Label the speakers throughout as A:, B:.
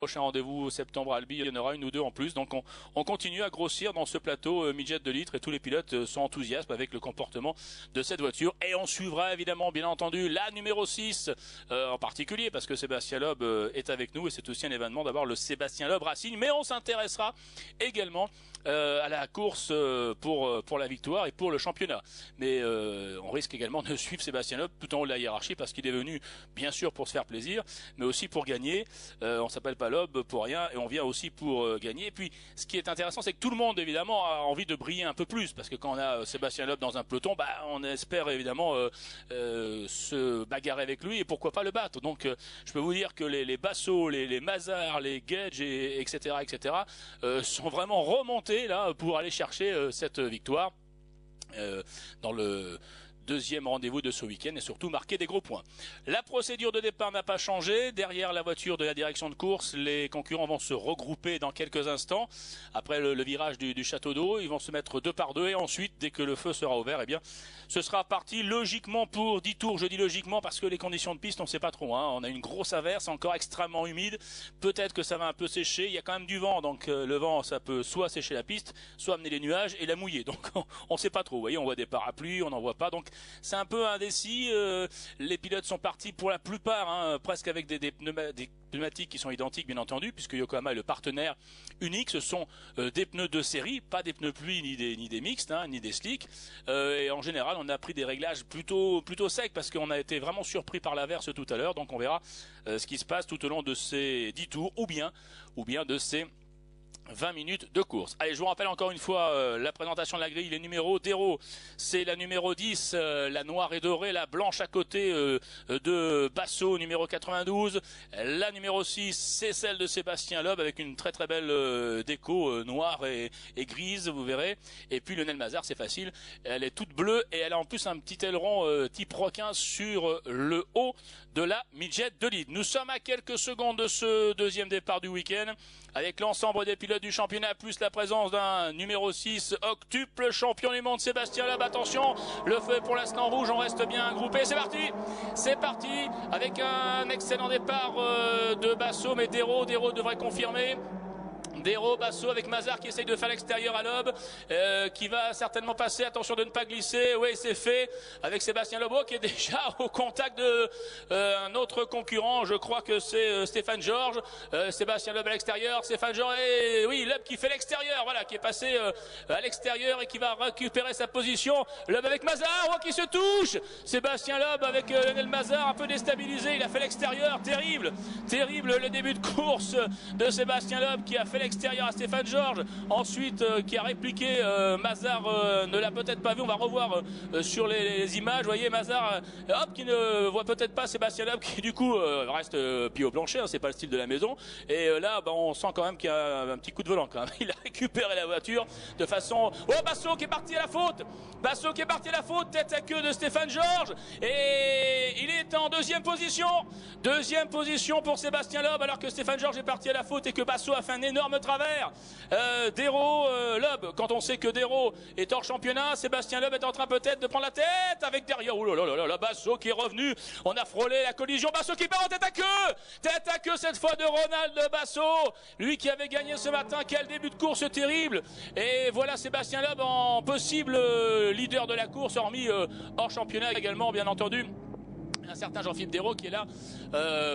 A: Prochain rendez-vous septembre à Albi, il y en aura une ou deux en plus. Donc on continue à grossir dans ce plateau midget de litre et tous les pilotes sont enthousiastes avec le comportement de cette voiture. Et on suivra évidemment, bien entendu, la numéro 6 en particulier parce que Sébastien Loeb est avec nous et c'est aussi un événement d'avoir le Sébastien Loeb Racing. Mais on s'intéressera également à la course pour la victoire et pour le championnat. Mais on risque également de suivre Sébastien Loeb tout en haut de la hiérarchie parce qu'il est venu bien sûr pour se faire plaisir, mais aussi pour gagner. On s'appelle pas Loeb pour rien et on vient aussi pour gagner. Et puis ce qui est intéressant, c'est que tout le monde évidemment a envie de briller un peu plus parce que quand on a Sébastien Loeb dans un peloton, on espère évidemment se bagarrer avec lui et pourquoi pas le battre. Donc je peux vous dire que les Basso, les Mazars, les Gage etc sont vraiment remontés là pour aller chercher cette victoire dans le deuxième rendez-vous de ce week-end et surtout marquer des gros points. La procédure de départ n'a pas changé. Derrière la voiture de la direction de course, les concurrents vont se regrouper dans quelques instants. Après le virage du château d'eau, ils vont se mettre deux par deux et ensuite, dès que le feu sera ouvert, eh bien, ce sera parti logiquement pour 10 tours. Je dis logiquement parce que les conditions de piste, on ne sait pas trop. On a une grosse averse, encore extrêmement humide. Peut-être que ça va un peu sécher. Il y a quand même du vent, donc le vent, ça peut soit sécher la piste, soit amener les nuages et la mouiller. Donc on ne sait pas trop. Vous voyez, on voit des parapluies, on n'en voit pas. Donc c'est un peu indécis. Les pilotes sont partis pour la plupart, presque avec des pneumatiques qui sont identiques, bien entendu, puisque Yokohama est le partenaire unique. Ce sont des pneus de série, pas des pneus pluie ni des mixtes, ni des slicks. Et en général, on a pris des réglages plutôt secs parce qu'on a été vraiment surpris par l'averse tout à l'heure. Donc on verra ce qui se passe tout au long de ces 10 tours ou bien de ces 20 minutes de course. Allez, je vous rappelle encore une fois la présentation de la grille, les numéros. Dero, c'est la numéro 10, la noire et dorée, la blanche à côté de Basso, numéro 92. La numéro 6, c'est celle de Sébastien Loeb avec une très très belle déco noire et grise, vous verrez. Et puis Lionel Mazar, c'est facile, elle est toute bleue et elle a en plus un petit aileron type requin sur le haut de la midget de lead. Nous sommes à quelques secondes de ce deuxième départ du week-end avec l'ensemble des pilotes du championnat plus la présence d'un numéro 6 octuple champion du monde Sébastien Loeb. Attention, le feu est pour l'instant rouge, on reste bien groupé. C'est parti avec un excellent départ de Basso, mais Dero devrait confirmer. Dero, Basso avec Mazar qui essaye de faire l'extérieur à Loeb, qui va certainement passer, attention de ne pas glisser. Oui, c'est fait avec Sébastien Loeb qui est déjà au contact de un autre concurrent, je crois que c'est Stéphane Georges. Sébastien Loeb à l'extérieur, Stéphane Georges, et oui, Loeb qui fait l'extérieur, voilà, qui est passé à l'extérieur et qui va récupérer sa position. Loeb avec Mazar, qui se touche. Sébastien Loeb avec Lionel Mazar un peu déstabilisé, il a fait l'extérieur, terrible le début de course de Sébastien Loeb qui a fait l'extérieur à Stéphane Georges, ensuite qui a répliqué. Mazar ne l'a peut-être pas vu, on va revoir sur les images. Vous voyez Mazar qui ne voit peut-être pas Sébastien Loeb qui du coup reste pied au plancher, c'est pas le style de la maison. Et là on sent quand même qu'il y a un petit coup de volant quand même. Il a récupéré la voiture de façon... Basso qui est parti à la faute, tête à queue de Stéphane Georges, et il est en deuxième position pour Sébastien Loeb alors que Stéphane Georges est parti à la faute et que Basso a fait un énorme travers. Dero, Loeb, quand on sait que Dero est hors championnat, Sébastien Loeb est en train peut-être de prendre la tête avec derrière. Basso qui est revenu, on a frôlé la collision. Basso qui part en tête à queue cette fois de Ronald Basso, lui qui avait gagné ce matin. Quel début de course terrible. Et voilà Sébastien Loeb en possible leader de la course, hormis hors championnat également bien entendu un certain Jean-Philippe Dero qui est là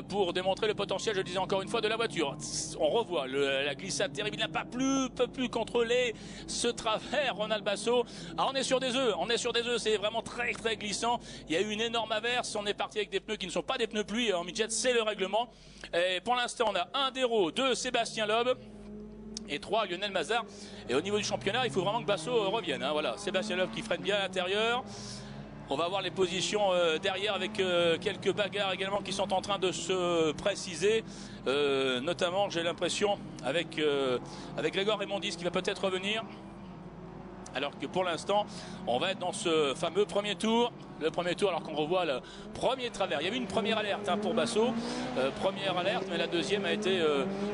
A: pour démontrer le potentiel, je le disais encore une fois, de la voiture. On revoit la glissade terrible, il n'a pas pu contrôler ce travers Ronald Basso. On est sur des œufs, c'est vraiment très très glissant. Il y a eu une énorme averse, on est parti avec des pneus qui ne sont pas des pneus pluie en midget, c'est le règlement. Et pour l'instant on a 1 Dero, 2 Sébastien Loeb et 3 Lionel Mazar. Et au niveau du championnat, il faut vraiment que Basso revienne. Voilà, Sébastien Loeb qui freine bien à l'intérieur. On va voir les positions derrière avec quelques bagarres également qui sont en train de se préciser. Notamment, j'ai l'impression, avec Grégoire Raymondis qui va peut-être revenir. Alors que pour l'instant, on va être dans ce fameux premier tour. Le premier tour, alors qu'on revoit le premier travers. Il y avait une première alerte pour Basso. Première alerte, mais la deuxième a été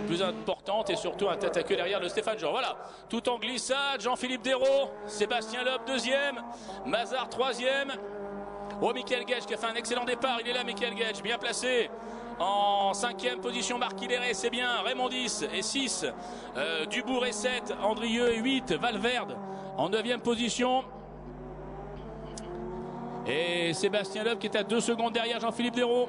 A: plus importante et surtout un tête à queue derrière de Stéphane Georges. Voilà, tout en glissade. Jean-Philippe Dero, Sébastien Loeb deuxième, Mazar troisième. Michael Gage qui a fait un excellent départ. Il est là, Michael Gage, bien placé. En 5e position, Marc Hilleret, c'est bien. Raymond 10 et 6. Dubourg et 7. Andrieux et 8. Valverde en 9e position. Et Sébastien Loeb qui est à 2 secondes derrière Jean-Philippe Dérault.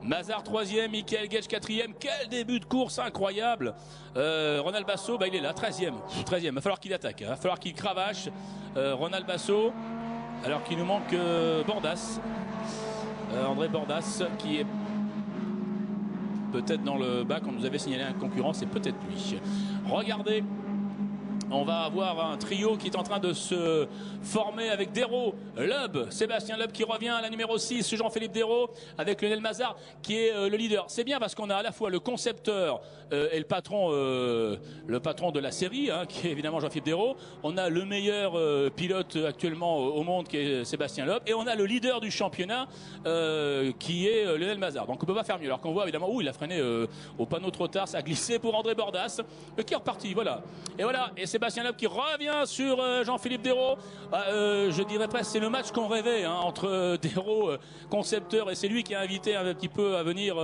A: Mazar 3e, Michael Gage 4e. Quel début de course incroyable. Ronald Basso, il est là, 13e. Il va falloir qu'il attaque, il va falloir qu'il cravache. Ronald Basso, alors qu'il nous manque Bordas. André Bordas qui est peut-être dans le bac. On nous avait signalé un concurrent, c'est peut-être lui. Regardez. On va avoir un trio qui est en train de se former avec Dérault, Loeb, Sébastien Loeb qui revient à la numéro 6, Jean-Philippe Dérault, avec Lionel Mazar qui est le leader. C'est bien parce qu'on a à la fois le concepteur et le patron de la série, qui est évidemment Jean-Philippe Dérault. On a le meilleur pilote actuellement au monde qui est Sébastien Loeb. Et on a le leader du championnat qui est Lionel Mazar. Donc on ne peut pas faire mieux. Alors qu'on voit évidemment où il a freiné au panneau trop tard, ça a glissé pour André Bordas qui est reparti. Voilà. Et voilà. Et Sébastien Loeb qui revient sur Jean-Philippe Dérault. Je dirais presque c'est le match qu'on rêvait entre Dérault, concepteur, et c'est lui qui a invité un petit peu à venir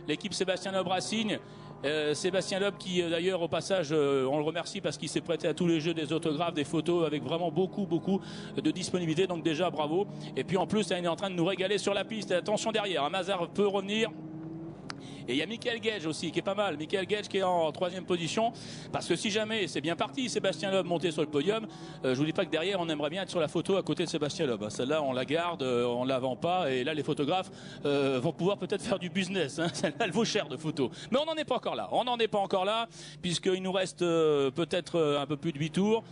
A: l'équipe Sébastien Loeb Racing. Sébastien Loeb qui d'ailleurs au passage on le remercie parce qu'il s'est prêté à tous les jeux des autographes, des photos avec vraiment beaucoup de disponibilité, donc déjà bravo. Et puis en plus il est en train de nous régaler sur la piste. Attention derrière, Mazar peut revenir. Et il y a Michael Gage aussi qui est pas mal. Michael Gage qui est en 3e position. Parce que si jamais c'est bien parti, Sébastien Loeb monté sur le podium, je vous dis pas que derrière on aimerait bien être sur la photo à côté de Sébastien Loeb. Celle-là on la garde, on la vend pas. Et là les photographes vont pouvoir peut-être faire du business. Celle-là elle vaut cher de photos. Mais on n'en est pas encore là. On n'en est pas encore là puisqu'il nous reste peut-être un peu plus de 8 tours.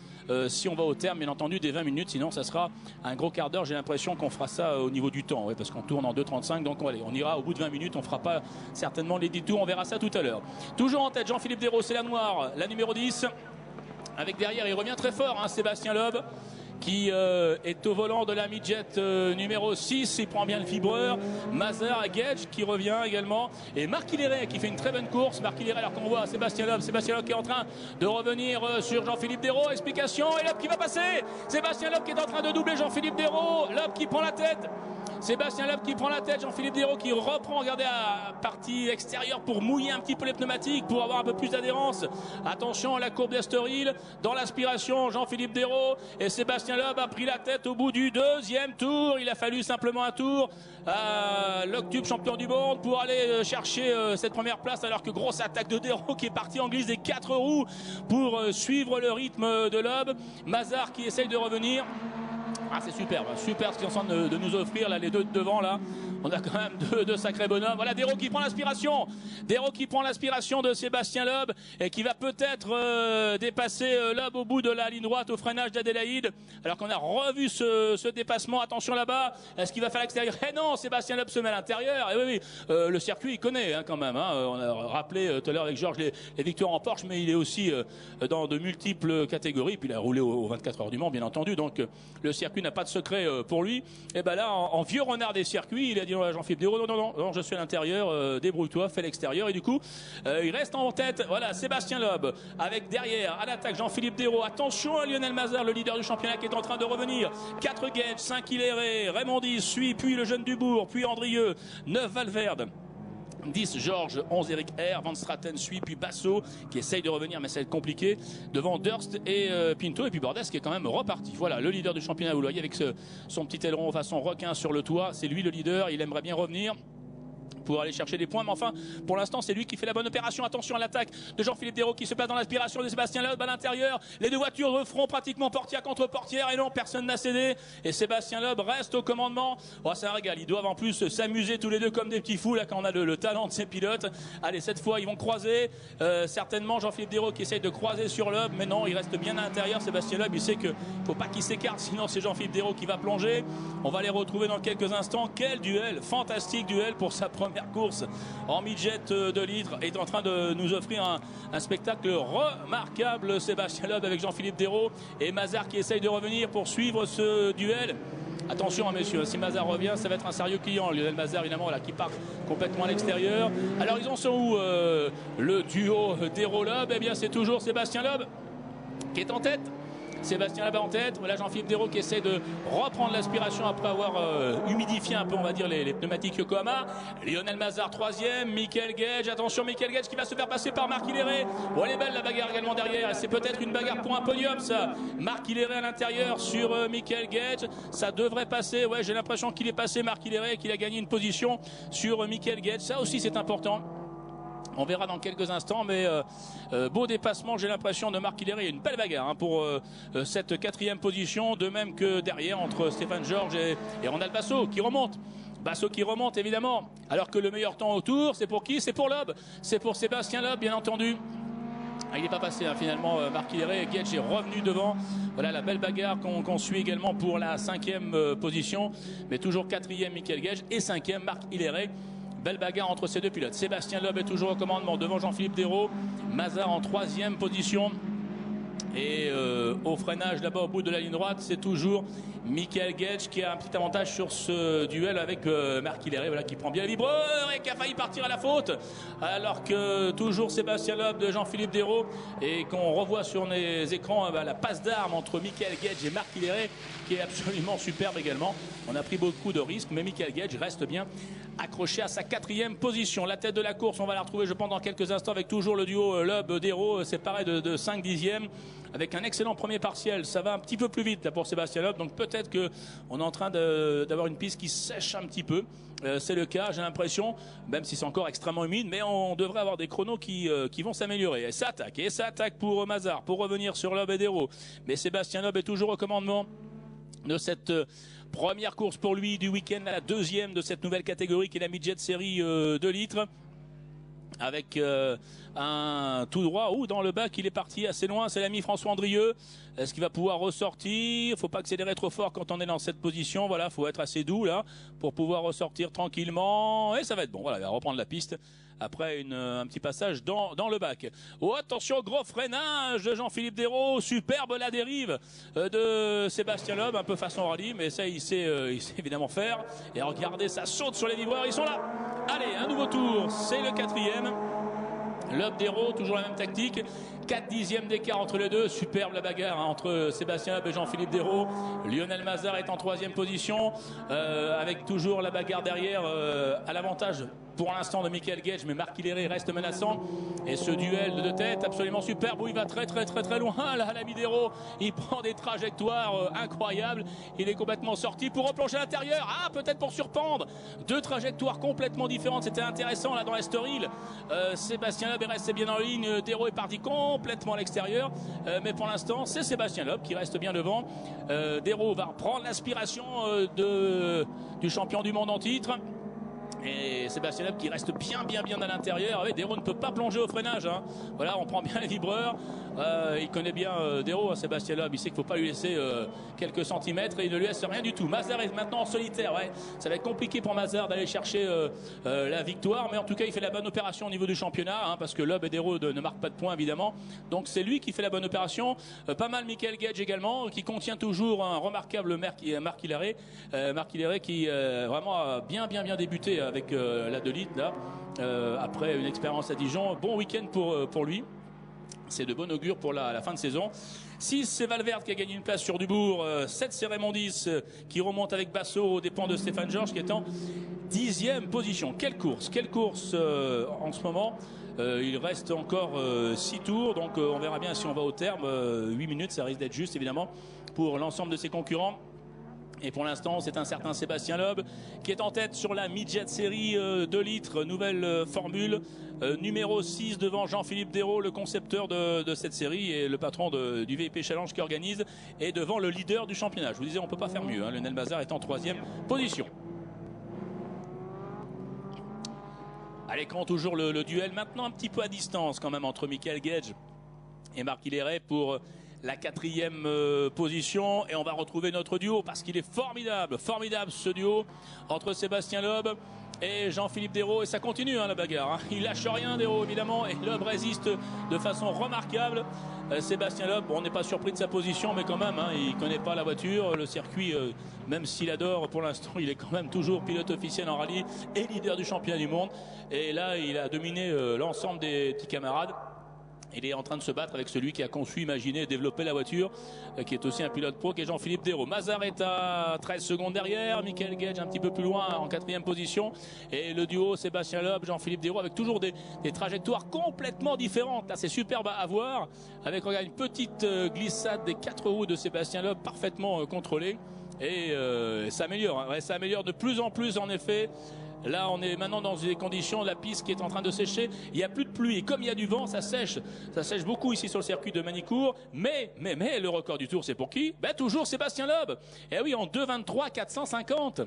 A: Si on va au terme bien entendu des 20 minutes. Sinon ça sera un gros quart d'heure. J'ai l'impression qu'on fera ça au niveau du temps. Parce qu'on tourne en 2,35. Donc allez, on ira au bout de 20 minutes. On fera pas certainement les 10 tours, on verra ça tout à l'heure. Toujours en tête Jean-Philippe Dérault, c'est la noire, la numéro 10. Avec derrière, il revient très fort, Sébastien Loeb qui est au volant de la midget numéro 6, il prend bien le fibreur. Mazar, Gage qui revient également, et Marc Hilleret qui fait une très bonne course. Marc Hilleret, alors qu'on voit Sébastien Loeb qui est en train de revenir sur Jean-Philippe Dérault. Explication, et Loeb qui va passer. Sébastien Loeb qui est en train de doubler Jean-Philippe Dérault. Loeb qui prend la tête. Sébastien Loeb qui prend la tête, Jean-Philippe Dérault qui reprend, regardez, à partie extérieure pour mouiller un petit peu les pneumatiques, pour avoir un peu plus d'adhérence. Attention à la courbe d'Estoril, dans l'aspiration, Jean-Philippe Dérault, et Sébastien Loeb a pris la tête au bout du 2e tour. Il a fallu simplement un tour à l'Octube champion du monde pour aller chercher cette première place, alors que grosse attaque de Dérault qui est parti en glisse des 4 roues pour suivre le rythme de Loeb. Mazar qui essaye de revenir. C'est superbe, super ce qu'ils sont en train de nous offrir là, les deux de devant là. On a quand même deux sacrés bonhommes. Voilà Dérault qui prend l'aspiration. Dérault qui prend l'aspiration de Sébastien Loeb et qui va peut-être dépasser Loeb au bout de la ligne droite au freinage d'Adélaïde. Alors qu'on a revu ce dépassement. Attention là-bas. Est-ce qu'il va faire l'extérieur? Eh non, Sébastien Loeb se met à l'intérieur. Et oui, le circuit il connaît quand même. On a rappelé tout à l'heure avec Georges les victoires en Porsche, mais il est aussi dans de multiples catégories. Puis il a roulé aux 24 heures du Mans, bien entendu. Donc le circuit n'a pas de secret pour lui. Et ben là, en vieux renard des circuits, il a dit à Jean-Philippe Dérault, non, je suis à l'intérieur, débrouille-toi, fais l'extérieur. Et du coup, il reste en tête, voilà, Sébastien Loeb, avec derrière, à l'attaque, Jean-Philippe Dérault. Attention à Lionel Mazar, le leader du championnat qui est en train de revenir. 4 Gage, 5 Hilleret, Raymond 10 suit, puis le jeune Dubourg, puis Andrieux, 9 Valverde. 10 Georges, 11 Eric R, Van Straten suit, puis Basso qui essaye de revenir mais ça va être compliqué devant Durst et Pinto, et puis Bordas qui est quand même reparti. Voilà le leader du championnat, vous le voyez avec son petit aileron façon requin sur le toit, c'est lui le leader, il aimerait bien revenir pour aller chercher des points, mais enfin pour l'instant c'est lui qui fait la bonne opération. Attention à l'attaque de Jean-Philippe Dérault qui se place dans l'aspiration de Sébastien Loeb à l'intérieur. Les deux voitures referont pratiquement portière contre portière, et non, personne n'a cédé, et Sébastien Loeb reste au commandement. C'est un régal, ils doivent en plus s'amuser tous les deux comme des petits fous là quand on a le talent de ces pilotes. Allez, cette fois ils vont croiser, certainement Jean-Philippe Dérault qui essaye de croiser sur Loeb, mais non, il reste bien à l'intérieur. Sébastien Loeb il sait que faut pas qu'il s'écarte, sinon c'est Jean-Philippe Dérault qui va plonger. On va les retrouver dans quelques instants. Quel duel, fantastique duel pour sa première course en midget de litre, est en train de nous offrir un spectacle remarquable. Sébastien Loeb avec Jean-Philippe Dérault et Mazar qui essaye de revenir pour suivre ce duel. Attention messieurs, si Mazar revient, ça va être un sérieux client. Lionel Mazar évidemment là qui part complètement à l'extérieur. Alors ils en sont où le duo Dérault-Loeb? Eh bien c'est toujours Sébastien Loeb qui est en tête Sébastien là-bas en tête. Voilà Jean-Philippe Desraux qui essaie de reprendre l'aspiration après avoir humidifié un peu, on va dire, les pneumatiques Yokohama. Lionel Mazar 3e, Michael Gage. Attention, Michael Gage qui va se faire passer par Marc Hilleret. Bon, elle est belle la bagarre également derrière. C'est peut-être une bagarre pour un podium, ça. Marc Hilleret à l'intérieur sur Michael Gage. Ça devrait passer. Ouais, j'ai l'impression qu'il est passé, Marc Hilleret, qu'il a gagné une position sur Michael Gage. Ça aussi, c'est important. On verra dans quelques instants, mais beau dépassement, j'ai l'impression, de Marc Hilleret. Il y a une belle bagarre pour cette 4e position, de même que derrière entre Stéphane Georges et Ronald Basso qui remonte. Basso qui remonte évidemment, alors que le meilleur temps autour, c'est pour qui? C'est pour Loeb, c'est pour Sébastien Loeb, bien entendu. Il n'est pas passé finalement, Marc Hilleret. Gage est revenu devant. Voilà la belle bagarre qu'on suit également pour la 5e position, mais toujours 4e Michael Gage et 5e Marc Hilleret. Belle bagarre entre ces deux pilotes. Sébastien Loeb est toujours au commandement devant Jean-Philippe Desraux. Mazar en 3e position. Et au freinage là-bas au bout de la ligne droite, c'est toujours Michael Gage qui a un petit avantage sur ce duel avec Marc Hilleret, voilà, qui prend bien le vibreur et qui a failli partir à la faute. Alors que toujours Sébastien Loeb de Jean-Philippe Desraux, et qu'on revoit sur les écrans la passe d'armes entre Michael Gage et Marc Hilleret qui est absolument superbe également. On a pris beaucoup de risques, mais Michael Gage reste bien accroché à sa 4e position. La tête de la course, on va la retrouver je pense dans quelques instants avec toujours le duo Loeb-Desraux, séparé de 5 dixièmes, avec un excellent premier partiel. Ça va un petit peu plus vite là pour Sébastien Loeb, donc peut-être qu'on est en train d'avoir une piste qui sèche un petit peu. C'est le cas, j'ai l'impression, même si c'est encore extrêmement humide, mais on devrait avoir des chronos qui vont s'améliorer. Et ça attaque pour Mazar, pour revenir sur Loeb et Desraux. Mais Sébastien Loeb est toujours au commandement de cette première course pour lui du week-end, la 2e de cette nouvelle catégorie qui est la Midget Série 2 litres. Avec un tout droit dans le bac, il est parti assez loin, c'est l'ami François Andrieux. Est-ce qu'il va pouvoir ressortir? Faut pas accélérer trop fort quand on est dans cette position. Voilà, faut être assez doux là pour pouvoir ressortir tranquillement, et ça va être bon. Voilà, il va reprendre la piste après un petit passage dans le bac. Oh, attention, gros freinage de Jean-Philippe Desraux, superbe la dérive de Sébastien Loeb, un peu façon rallye, mais ça il sait évidemment faire. Et regardez, ça saute sur les vibreurs, ils sont là. Allez, un nouveau tour, c'est le 4e. Loeb Desraux, toujours la même tactique. 4 dixièmes d'écart entre les deux. Superbe la bagarre entre Sébastien Loeb et Jean-Philippe Desraux. Lionel Mazar est en 3e position, avec toujours la bagarre derrière à l'avantage pour l'instant de Michael Gage, mais Marc Hilleret reste menaçant. Et ce duel de tête absolument superbe où il va très loin là, l'ami Desraux. Il prend des trajectoires incroyables. Il est complètement sorti pour replonger à l'intérieur. Ah, peut-être pour surprendre. 2 trajectoires complètement différentes. C'était intéressant là dans Estoril. Sébastien Loeb est resté bien en ligne. Desraux est parti complètement à l'extérieur. Mais pour l'instant, c'est Sébastien Loeb qui reste bien devant. Desraux va reprendre l'aspiration du champion du monde en titre. Et Sébastien Loeb qui reste bien à l'intérieur. Oui, Desraux ne peut pas plonger au freinage. Voilà, on prend bien les vibreurs. Il connaît bien Desraux, Sébastien Loeb. Il sait qu'il ne faut pas lui laisser quelques centimètres et il ne lui laisse rien du tout. Mazar est maintenant en solitaire. Ouais. Ça va être compliqué pour Mazar d'aller chercher la victoire. Mais en tout cas, il fait la bonne opération au niveau du championnat, parce que Loeb et Desraux ne marquent pas de points évidemment. Donc c'est lui qui fait la bonne opération. Pas mal Michael Gage également, qui contient toujours un remarquable Marc Hilleret. Marc Hilleret qui vraiment a bien débuté avec la 2 litres là, après une expérience à Dijon. Bon week-end pour lui. C'est de bon augure pour la fin de saison. 6, c'est Valverde qui a gagné une place sur Dubourg. 7, c'est Raymond 10 qui remonte avec Basso aux dépens de Stéphane Georges qui est en 10e position. Quelle course en ce moment. Il reste encore 6 tours, donc on verra bien si on va au terme. 8 minutes, ça risque d'être juste évidemment pour l'ensemble de ses concurrents. Et pour l'instant, c'est un certain Sébastien Loeb qui est en tête sur la Midget Série 2 litres, nouvelle formule, numéro 6 devant Jean-Philippe Desraux, le concepteur de cette série et le patron du VIP Challenge qui organise, et devant le leader du championnat. Je vous disais, on ne peut pas faire mieux. Lionel Mazar est en 3e position. À l'écran, toujours le duel, maintenant un petit peu à distance quand même entre Michael Gage et Marc Hilleret pour la 4e position, et on va retrouver notre duo parce qu'il est formidable ce duo entre Sébastien Loeb et Jean-Philippe Desraux, et ça continue la bagarre. Il lâche rien Desraux évidemment, et Loeb résiste de façon remarquable. Sébastien Loeb, on n'est pas surpris de sa position, mais quand même il connaît pas la voiture, le circuit, même s'il adore pour l'instant, il est quand même toujours pilote officiel en rallye et leader du championnat du monde, et là il a dominé l'ensemble des petits camarades. Il est en train de se battre avec celui qui a conçu, imaginé et développé la voiture, qui est aussi un pilote pro, qui est Jean-Philippe Desraux. Mazar est à 13 secondes derrière, Michael Gage un petit peu plus loin en 4e position. Et le duo Sébastien Loeb, Jean-Philippe Desraux, avec toujours des trajectoires complètement différentes. Là, c'est superbe à voir, avec regarde, une petite glissade des 4 roues de Sébastien Loeb, parfaitement contrôlée. Et ça améliore, hein. Ouais, ça améliore de plus en plus en effet. Là, on est maintenant dans des conditions, la piste qui est en train de sécher. Il n'y a plus de pluie. Et comme il y a du vent, ça sèche. Ça sèche beaucoup ici sur le circuit de Manicourt. Mais, le record du Tour, c'est pour qui? Ben, toujours Sébastien Loeb. Et oui, en 2:23 450.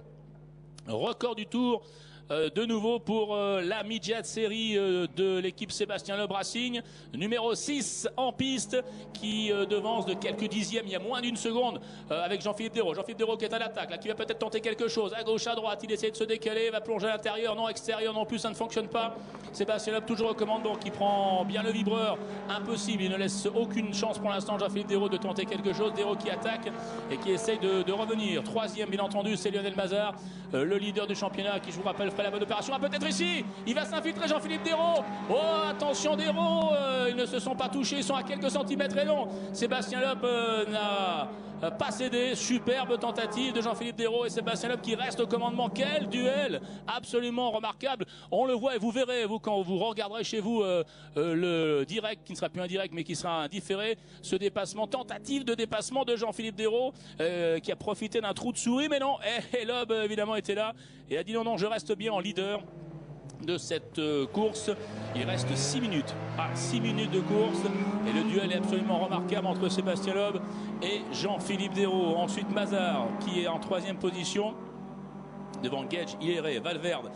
A: Record du Tour. De nouveau pour la Midget série de l'équipe Sébastien Loeb Racing, numéro 6 en piste, qui devance de quelques dixièmes, il y a moins d'une seconde, avec Jean-Philippe Desraux. Jean-Philippe Desraux qui est à l'attaque, là, qui va peut-être tenter quelque chose, à gauche, à droite, il essaie de se décaler, va plonger à l'intérieur, non, extérieur non plus, ça ne fonctionne pas. Sébastien Loeb toujours au commandant, qui prend bien le vibreur, impossible, il ne laisse aucune chance pour l'instant Jean-Philippe Desraux de tenter quelque chose. Desraux qui attaque et qui essaye de revenir. 3e, bien entendu, c'est Lionel Mazar, le leader du championnat, qui, je vous rappelle, ferait la bonne opération. Ah, peut-être ici, il va s'infiltrer Jean-Philippe Desraux. Oh, attention Desraux, ils ne se sont pas touchés, ils sont à quelques centimètres et non. Sébastien Loeb n'a pas cédé. Superbe tentative de Jean-Philippe Desraux et Sébastien Loeb qui reste au commandement. Quel duel absolument remarquable. On le voit et vous verrez, vous, quand vous regarderez chez vous le direct, qui ne sera plus un direct mais qui sera un différé, ce dépassement, tentative de dépassement de Jean-Philippe Desraux qui a profité d'un trou de souris, mais non, et Loeb évidemment était là et a dit non, je reste bien en leader de cette course. Il reste 6 minutes. 6 minutes de course. Et le duel est absolument remarquable entre Sébastien Loeb et Jean-Philippe Desraux. Ensuite Mazar qui est en 3e position. Devant Gage, Hilleret, Valverde,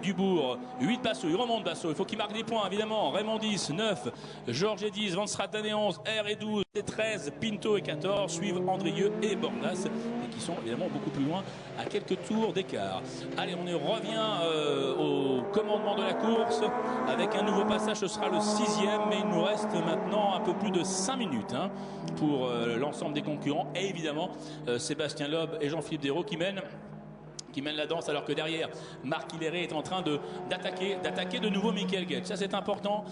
A: Dubourg, 8 Basso, il remonte Basso, il faut qu'il marque des points évidemment. Raymond 10, 9, Georges et 10, Van Straten et 11, R et 12, et 13, Pinto et 14, suivent Andrieux et Bordas, et qui sont évidemment beaucoup plus loin à quelques tours d'écart. Allez, on y revient au commandement de la course avec un nouveau passage, ce sera le 6e, mais il nous reste maintenant un peu plus de 5 minutes pour l'ensemble des concurrents, et évidemment Sébastien Loeb et Jean-Philippe Desraux qui mènent la danse, alors que derrière Marc Hilleret est en train d'attaquer de nouveau Michael Gage. Ça c'est important.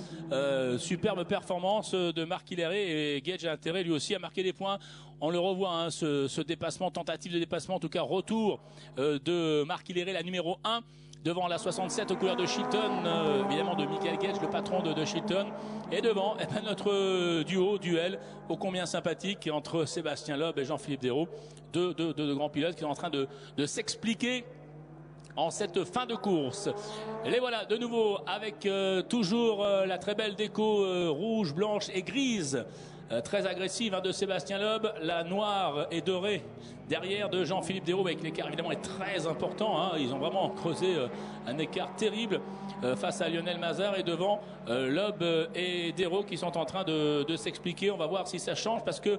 A: Superbe performance de Marc Hilleret, et Gage a intérêt lui aussi à marquer des points. On le revoit, ce dépassement, tentative de dépassement, en tout cas retour de Marc Hilleret, la numéro 1. Devant la 67 aux couleurs de Chilton, évidemment de Michael Gage, le patron de Chilton. Et devant notre duel ô combien sympathique entre Sébastien Loeb et Jean-Philippe Desraux. Deux grands pilotes qui sont en train de s'expliquer en cette fin de course. Les voilà de nouveau avec toujours la très belle déco rouge, blanche et grise. Très agressive de Sébastien Loeb, la noire et dorée derrière de Jean-Philippe Desraux, avec l'écart évidemment est très important. Ils ont vraiment creusé un écart terrible face à Lionel Mazar, et devant Loeb et Desraux qui sont en train de s'expliquer. On va voir si ça change, parce que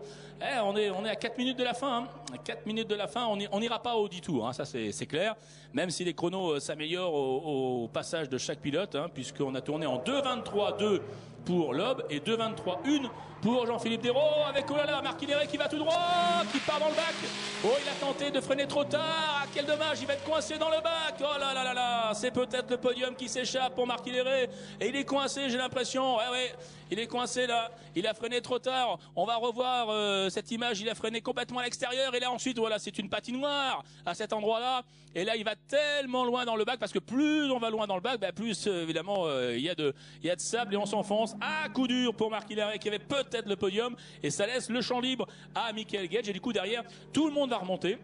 A: on est à 4 minutes de la fin. 4 minutes de la fin, on n'ira pas au 10 tours, ça c'est clair, même si les chronos s'améliorent au passage de chaque pilote, puisqu'on a tourné en 2:23,2 pour Loeb et 2:23,1 pour Jean-Philippe Desraux, avec Marc Hilleret qui va tout droit, qui part dans le bac. Oh, il a tenté de freiner trop tard. Quel dommage, il va être coincé dans le bac. Oh là là là là, c'est peut-être le podium qui s'échappe pour Marc Hilleret. Et il est coincé, j'ai l'impression. Ouais, il est coincé là. Il a freiné trop tard. On va revoir cette image. Il a freiné complètement à l'extérieur. Et là ensuite, voilà, c'est une patinoire à cet endroit-là. Et là, il va tellement loin dans le bac, parce que plus on va loin dans le bac, plus évidemment il y a de sable et on s'enfonce. Coup dur pour Marc Hilleret qui avait peut-être le podium, et ça laisse le champ libre à Michael Gage. Et du coup derrière, tout le monde va remonter.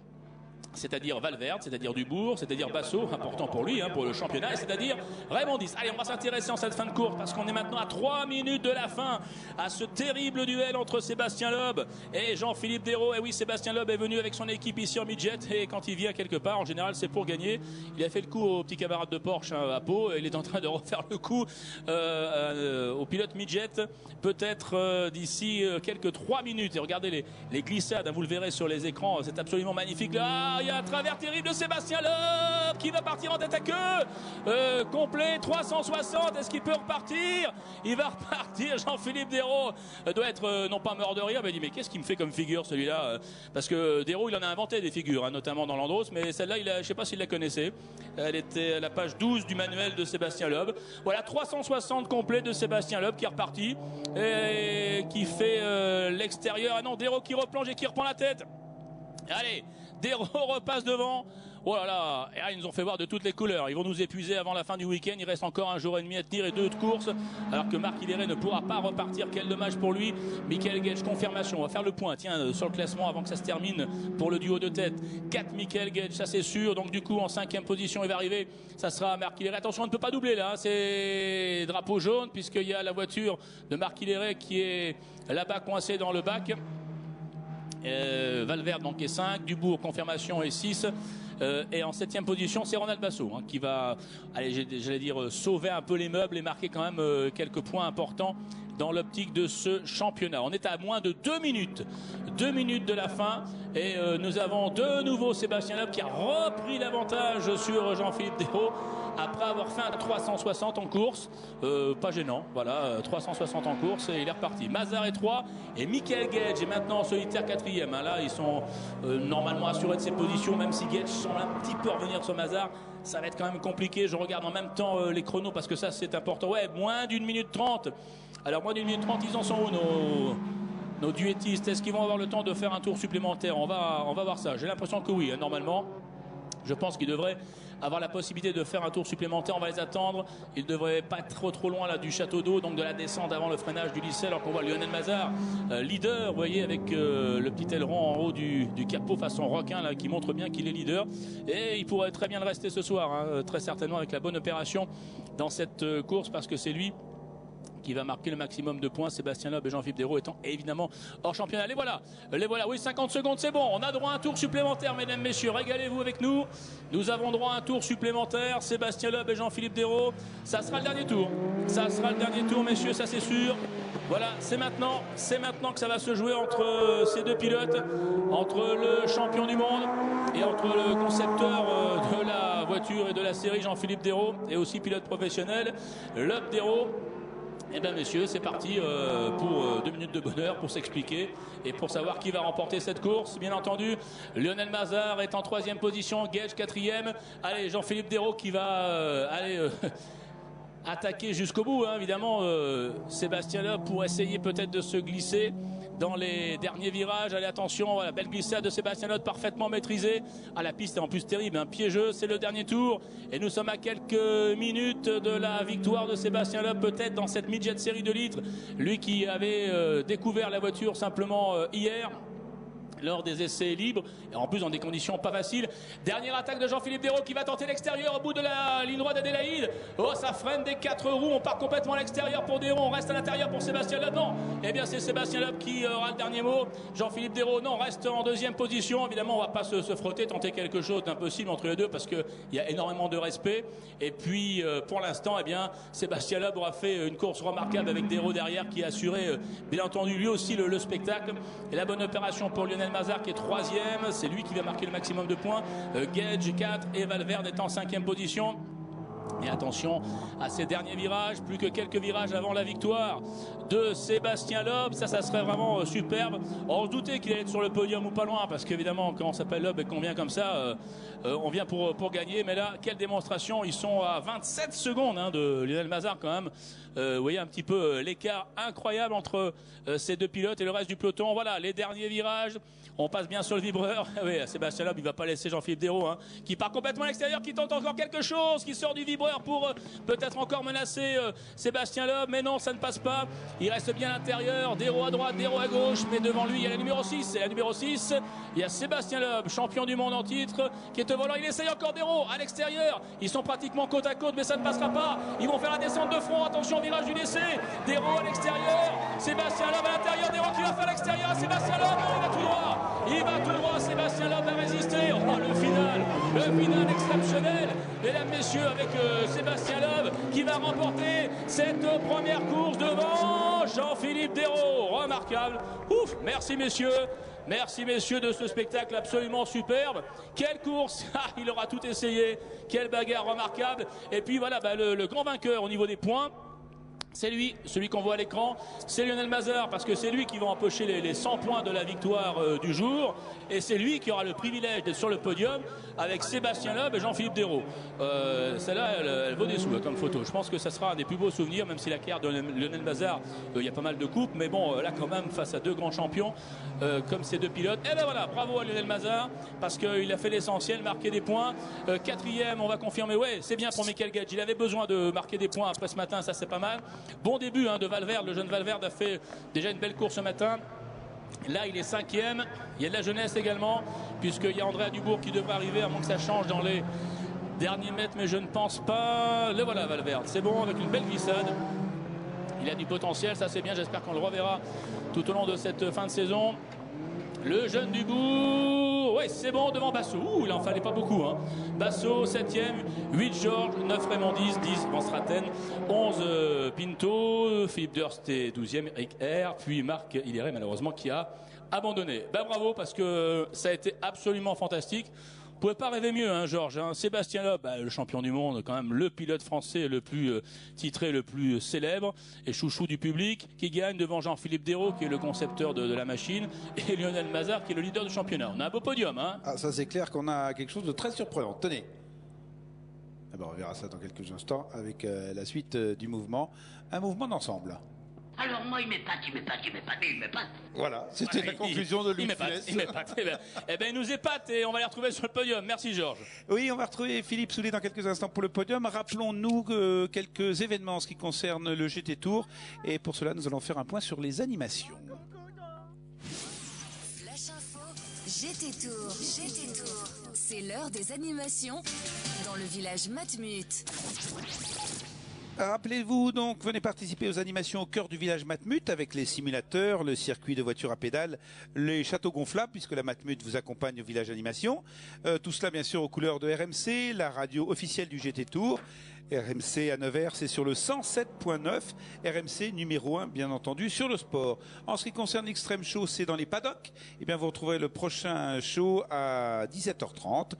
A: C'est-à-dire Valverde, c'est-à-dire Dubourg, c'est-à-dire Basso, important pour lui, pour le championnat, et c'est-à-dire Raymond 10. Allez, on va s'intéresser en cette fin de course, parce qu'on est maintenant à 3 minutes de la fin, à ce terrible duel entre Sébastien Loeb et Jean-Philippe Desraux. Et oui, Sébastien Loeb est venu avec son équipe ici en midget, et quand il vient quelque part, en général, c'est pour gagner. Il a fait le coup au petit camarade de Porsche à Pau, et il est en train de refaire le coup au pilote midget, peut-être d'ici quelques 3 minutes. Et regardez les glissades, vous le verrez sur les écrans, c'est absolument magnifique. Là, il y a un travers terrible de Sébastien Loeb qui va partir en tête à queue complet, 360. Est-ce qu'il peut repartir? Il va repartir. Jean-Philippe Desraux doit être non pas mort de rire, mais il dit mais qu'est-ce qu'il me fait comme figure celui-là? Parce que Desraux, il en a inventé des figures, notamment dans l'Andros, mais celle-là, je ne sais pas s'il la connaissait. Elle était à la page 12 du manuel de Sébastien Loeb. Voilà, 360 complet de Sébastien Sébastien Loeb qui est reparti et qui fait l'extérieur. Ah non, Dérault qui replonge et qui reprend la tête. Allez, Dérault repasse devant. Oh là là, et là, ils nous ont fait voir de toutes les couleurs. Ils vont nous épuiser avant la fin du week-end. Il reste encore un jour et demi à tenir et 2 de course. Alors que Marc Hilleret ne pourra pas repartir. Quel dommage pour lui. Michael Gage, confirmation. On va faire le point. Tiens, sur le classement avant que ça se termine pour le duo de tête. 4 Michael Gage, ça c'est sûr. Donc du coup, en 5e position, il va arriver. Ça sera Marc Hilleret. Attention, on ne peut pas doubler là. C'est drapeau jaune puisqu'il y a la voiture de Marc Hilleret qui est là-bas coincée dans le bac. Valverde donc est 5. Dubourg, confirmation, est 6. Et en 7e position, c'est Ronald Basso qui va, allez, j'allais dire, sauver un peu les meubles et marquer quand même quelques points importants dans l'optique de ce championnat. On est à moins de 2 minutes. 2 minutes de la fin. Et nous avons de nouveau Sébastien Loeb qui a repris l'avantage sur Jean-Philippe Dérault après avoir fait un 360 en course. Pas gênant, voilà, 360 en course et il est reparti. Mazar est 3 et Michael Gage est maintenant en solitaire 4e. Là, ils sont normalement assurés de ses positions, même si Gage semble un petit peu revenir sur Mazar. Ça va être quand même compliqué. Je regarde en même temps les chronos parce que ça, c'est important. Ouais, moins d'1 minute 30. Alors, moins d'1 minute 30, ils en sont où nos duettistes? Est-ce qu'ils vont avoir le temps de faire un tour supplémentaire? On va voir ça. J'ai l'impression que oui, normalement. Je pense qu'ils devraient avoir la possibilité de faire un tour supplémentaire. On va les attendre. Ils ne devraient pas être trop loin là du château d'eau, donc de la descente avant le freinage du lycée. Alors qu'on voit Lionel Mazar, leader, vous voyez, avec le petit aileron en haut du capot façon requin là, qui montre bien qu'il est leader. Et il pourrait très bien le rester ce soir, hein, très certainement avec la bonne opération dans cette course, parce que c'est lui qui va marquer le maximum de points. Sébastien Loeb et Jean-Philippe Dérault étant évidemment hors championnat. Les voilà, oui, 50 secondes, c'est bon. On a droit à un tour supplémentaire, mesdames, messieurs. Régalez-vous avec nous. Nous avons droit à un tour supplémentaire. Sébastien Loeb et Jean-Philippe Dérault. Ça sera le dernier tour. Ça sera le dernier tour, messieurs, ça c'est sûr. Voilà, c'est maintenant que ça va se jouer entre ces deux pilotes, entre le champion du monde et entre le concepteur de la voiture et de la série, Jean-Philippe Dérault, et aussi pilote professionnel, Loeb Dérault. Eh bien messieurs, c'est parti pour 2 minutes de bonheur pour s'expliquer et pour savoir qui va remporter cette course. Bien entendu, Lionel Mazar est en 3e position, Gage 4e. Allez, Jean-Philippe Dérault qui va attaquer jusqu'au bout, hein, évidemment. Sébastien Loeb pour essayer peut-être de se glisser dans les derniers virages. Allez, attention, voilà, belle glissade de Sébastien Loeb parfaitement maîtrisée. Ah, la piste est en plus terrible, hein, piégeux. C'est le dernier tour et nous sommes à quelques minutes de la victoire de Sébastien Loeb, peut-être dans cette midget série de litres. Lui qui avait découvert la voiture simplement hier lors des essais libres, et en plus dans des conditions pas faciles. Dernière attaque de Jean-Philippe Dérault qui va tenter l'extérieur au bout de la ligne droite d'Adélaïde. Oh, ça freine des 4 roues, on part complètement à l'extérieur pour Dérault, on reste à l'intérieur pour Sébastien Loeb. Non, eh bien c'est Sébastien Loeb qui aura le dernier mot. Jean-Philippe Dérault, non, reste en 2e position. Évidemment, on va pas se frotter, tenter quelque chose d'impossible entre les deux parce qu'il y a énormément de respect. Et puis, pour l'instant, eh bien, Sébastien Loeb aura fait une course remarquable avec Dérault derrière qui a assuré, bien entendu, lui aussi le spectacle. Et la bonne opération pour Lionel Mazar qui est 3e, c'est lui qui va marquer le maximum de points. Gage 4 et Valverde est en 5e position. Et attention à ces derniers virages, plus que quelques virages avant la victoire de Sébastien Loeb. Ça serait vraiment superbe. On se doutait qu'il allait être sur le podium ou pas loin, parce qu'évidemment, quand on s'appelle Loeb et qu'on vient comme ça, on vient pour gagner. Mais là, quelle démonstration. Ils sont à 27 secondes hein, de Lionel Mazar quand même. Vous voyez un petit peu l'écart incroyable entre ces deux pilotes et le reste du peloton. Voilà, les derniers virages. On passe bien sur le vibreur. Oui, Sébastien Loeb, il va pas laisser Jean-Philippe Dérault, hein, qui part complètement à l'extérieur, qui tente encore quelque chose, qui sort du vibreur pour peut-être encore menacer Sébastien Loeb. Mais non, ça ne passe pas. Il reste bien à l'intérieur. Dérault à droite, Dérault à gauche. Mais devant lui, il y a la numéro 6. Et la numéro 6, il y a Sébastien Loeb, champion du monde en titre, qui est au volant. Il essaye encore Dérault à l'extérieur. Ils sont pratiquement côte à côte, mais ça ne passera pas. Ils vont faire la descente de front. Attention, virage du décès. Dérault à l'extérieur. Sébastien Loeb à l'intérieur. Dérault qui va faire l'extérieur. Sébastien Loeb, il va tout droit. Il va tout droit, Sébastien Loeb a résisté. Oh, le final exceptionnel, mesdames, messieurs, avec Sébastien Loeb qui va remporter cette première course devant Jean-Philippe Dérault. Remarquable. Ouf, merci messieurs de ce spectacle absolument superbe. Quelle course, il aura tout essayé. Quelle bagarre remarquable. Et puis voilà, le grand vainqueur au niveau des points, C'est lui, celui qu'on voit à l'écran, c'est Lionel Mazar, parce que c'est lui qui va empocher les 100 points de la victoire du jour, et c'est lui qui aura le privilège d'être sur le podium avec Sébastien Loeb et Jean-Philippe Dérault. Celle-là, elle vaut des sous comme photo. Je pense que ça sera un des plus beaux souvenirs, même si la carrière de Lionel Mazar, il y a pas mal de coupes, mais bon, là quand même, face à deux grands champions, comme ces deux pilotes. Et ben voilà, bravo à Lionel Mazar, parce qu'il a fait l'essentiel, marqué des points. Quatrième, on va confirmer, ouais, c'est bien pour Michael Gage. Il avait besoin de marquer des points après ce matin, ça c'est pas mal. Bon début de Valverde, le jeune Valverde a fait déjà une belle course ce matin. Là il est cinquième, il y a de la jeunesse également, puisqu'il y a Andrea Dubourg qui devrait arriver, à moins que ça change dans les derniers mètres, mais je ne pense pas. Le voilà Valverde, c'est bon, avec une belle glissade. Il a du potentiel, ça c'est bien, j'espère qu'on le reverra tout au long de cette fin de saison. Le jeune Dubourg, ouais c'est bon devant Basso, il en fallait pas beaucoup. Basso 7e, 8 Georges, 9 Raymond 10 Van Straten, 11 Pinto, Philippe Durst est 12e, Eric R, puis Marc Hilleret malheureusement qui a abandonné. Bravo parce que ça a été absolument fantastique. Vous pouvez pas rêver mieux, Georges. Sébastien Loeb, le champion du monde, quand même le pilote français le plus titré, le plus célèbre, et chouchou du public, qui gagne devant Jean-Philippe Dérault, qui est le concepteur de la machine, et Lionel Mazar, qui est le leader du championnat. On a un beau podium.
B: Ah, ça c'est clair qu'on a quelque chose de très surprenant. Tenez. Ah ben, on verra ça dans quelques instants avec la suite du mouvement. Un mouvement d'ensemble.
C: Alors moi il m'épate.
B: Voilà, c'était la conclusion de Louis Funès.
A: Il m'épate. Eh ben il nous épate et on va les retrouver sur le podium. Merci Georges.
B: Oui, on va retrouver Philippe Soulet dans quelques instants pour le podium. Rappelons-nous quelques événements en ce qui concerne le GT Tour. Et pour cela, nous allons faire un point sur les animations.
D: Flash Info, GT Tour. C'est l'heure des animations dans le village Matmut.
B: Rappelez-vous donc, venez participer aux animations au cœur du village Matmut avec les simulateurs, le circuit de voitures à pédales, les châteaux gonflables puisque la Matmut vous accompagne au village animation. Tout cela bien sûr aux couleurs de RMC, la radio officielle du GT Tour. RMC à Nevers, c'est sur le 107.9. RMC numéro 1, bien entendu, sur le sport. En ce qui concerne l'Extreme Show, c'est dans les paddocks. Eh bien, vous retrouverez le prochain show à 17h30.